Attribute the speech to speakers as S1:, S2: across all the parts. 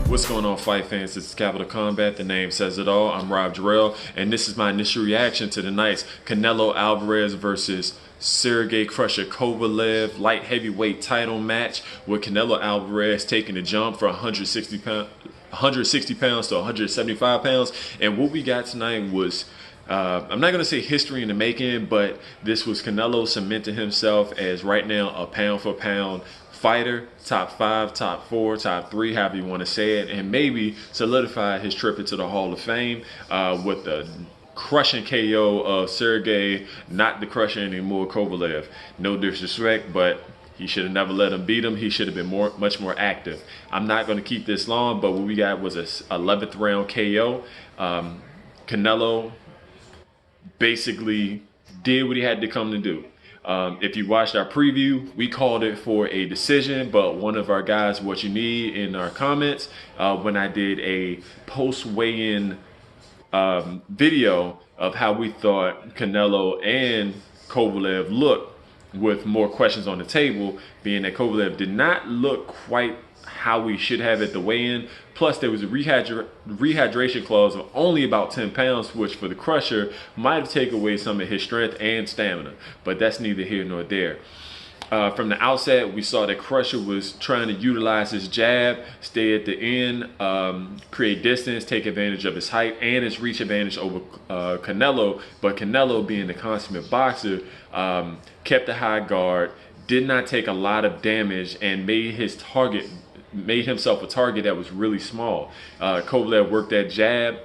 S1: What's going on, fight fans? This is Capital Combat. The name says it all. I'm Rob Jarrell, and this is my initial reaction to tonight's Canelo Alvarez versus Sergey Kovalev light heavyweight title match, with Canelo Alvarez taking the jump from 160 pounds to 175 pounds. And what we got tonight was, I'm not going to say history in the making, but this was Canelo cementing himself as right now a pound for pound fighter, top 5, top 4, top 3, however you want to say it, and maybe solidify his trip into the Hall of Fame with the crushing KO of Sergey, not the crusher anymore, Kovalev. No disrespect, but he should have never let him beat him. He should have been much more active. I'm not going to keep this long, but what we got was a 11th round KO. Canelo basically did what he had to come to do. If you watched our preview, we called it for a decision, but one of our guys, what you need, in our comments, when I did a post weigh-in video of how we thought Canelo and Kovalev looked, with more questions on the table, being that Kovalev did not look quite how we should have at the weigh-in. Plus, there was a rehydration clause of only about 10 pounds, which for the crusher might have taken away some of his strength and stamina. But that's neither here nor there. From the outset, we saw that Crusher was trying to utilize his jab, stay at the end, create distance, take advantage of his height and his reach advantage over Canelo. But Canelo, being the consummate boxer, kept a high guard, did not take a lot of damage, and made himself a target that was really small. Kovalev worked that jab,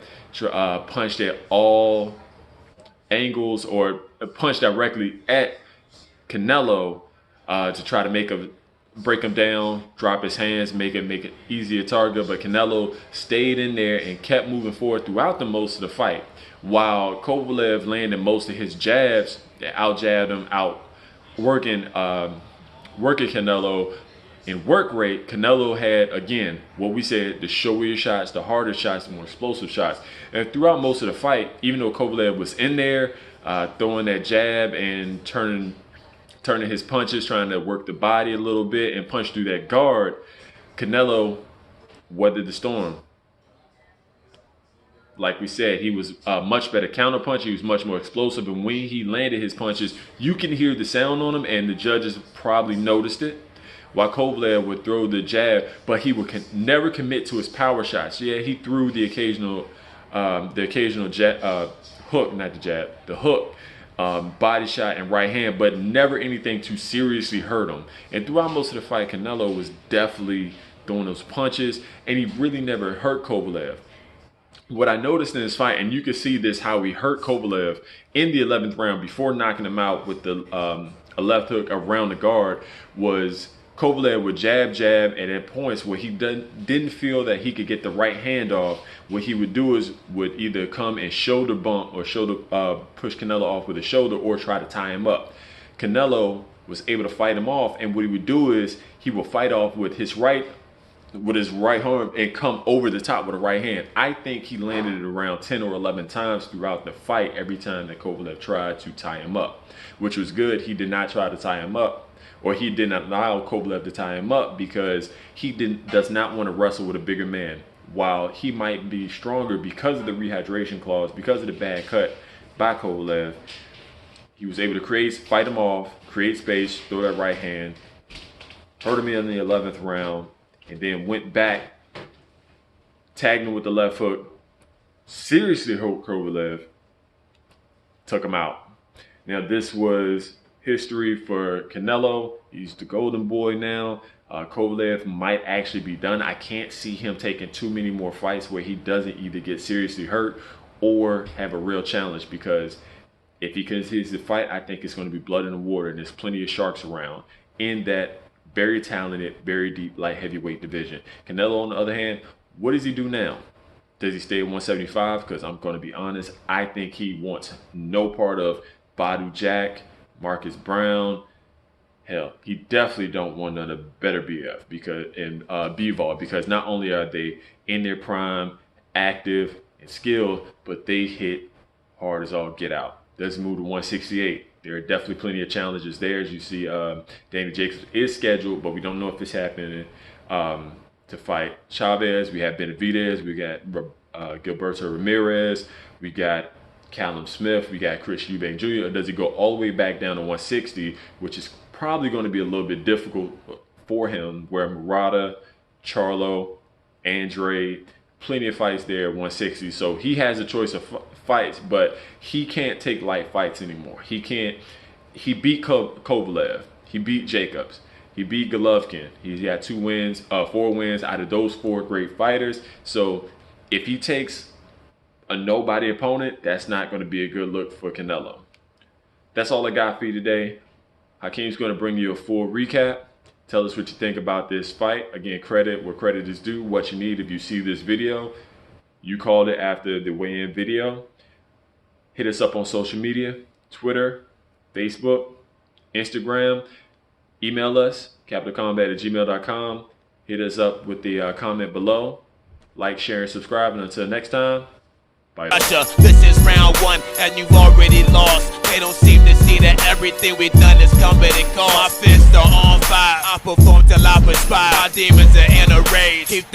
S1: punched at all angles, or punched directly at Canelo to try to break him down, drop his hands, make it easier target. But Canelo stayed in there and kept moving forward throughout the most of the fight, while Kovalev landed most of his jabs that out-jabbed him, working Canelo. In work rate, Canelo had, again, what we said, the showier shots, the harder shots, the more explosive shots. And throughout most of the fight, even though Kovalev was in there throwing that jab and turning his punches, trying to work the body a little bit and punch through that guard, Canelo weathered the storm. Like we said, he was a much better counterpuncher. He was much more explosive, and when he landed his punches, you can hear the sound on him, and the judges probably noticed it. While Kovalev would throw the jab, but he would never commit to his power shots. Yeah, he threw the occasional hook, not the jab, the hook, body shot and right hand, but never anything to seriously hurt him. And throughout most of the fight, Canelo was definitely throwing those punches, and he really never hurt Kovalev. What I noticed in this fight, and you can see this, how he hurt Kovalev in the 11th round before knocking him out with a left hook around the guard, was Kovalev would jab, and at points where he didn't feel that he could get the right hand off, what he would do is would either come and shoulder bump or push Canelo off with a shoulder, or try to tie him up. Canelo was able to fight him off, and what he would do is he would fight off with his right arm and come over the top with a right hand. I think he landed it around 10 or 11 times throughout the fight, every time that Kovalev tried to tie him up, which was good. He did not try to tie him up, or he didn't allow Kovalev to tie him up, because he does not want to wrestle with a bigger man. While he might be stronger because of the rehydration clause, because of the bad cut by Kovalev, he was able to fight him off, create space, throw that right hand, hurt him in the 11th round, and then went back, tagged him with the left hook, seriously hurt Kovalev, took him out. Now, this was history for Canelo. He's the golden boy now. Kovalev might actually be done. I can't see him taking too many more fights where he doesn't either get seriously hurt or have a real challenge, because if he continues to fight, I think it's going to be blood in the water, and there's plenty of sharks around in that very talented, very deep light heavyweight division. Canelo, on the other hand, what does he do now? Does he stay at 175? Because I'm going to be honest, I think he wants no part of Badu Jack, Marcus Brown. Hell, he definitely don't want none of Better BF Bivol, because not only are they in their prime, active and skilled, but they hit hard as all get out. Let's move to 168. There are definitely plenty of challenges there. As you see, Danny Jacobs is scheduled, but we don't know if it's happening to fight Chavez. We have Benavidez. We got Gilberto Ramirez. We got Callum Smith. We got Chris Eubank Jr. Or does he go all the way back down to 160, which is probably going to be a little bit difficult for him, where Murata, Charlo, Andre, plenty of fights there at 160. So he has a choice of fights, but he can't take light fights anymore. He can't. He beat Kovalev. He beat Jacobs. He beat Golovkin. He had 4 wins out of those 4 great fighters. So if he takes a nobody opponent, that's not going to be a good look for Canelo. That's all I got for you today. Hakeem's going to bring you a full recap. Tell us what you think about this fight. Again, credit where credit is due. What you need if you see this video. You called it after the weigh-in video. Hit us up on social media, Twitter, Facebook, Instagram. Email us, capitalcombat@gmail.com. Hit us up with the comment below. Like, share, and subscribe. And until next time, bye.
S2: This is round 1, and you've already lost. They don't seem to see that everything we've done is coming and gone. My fists are on fire. I perform till I perspire. My demons are in a rage. Keep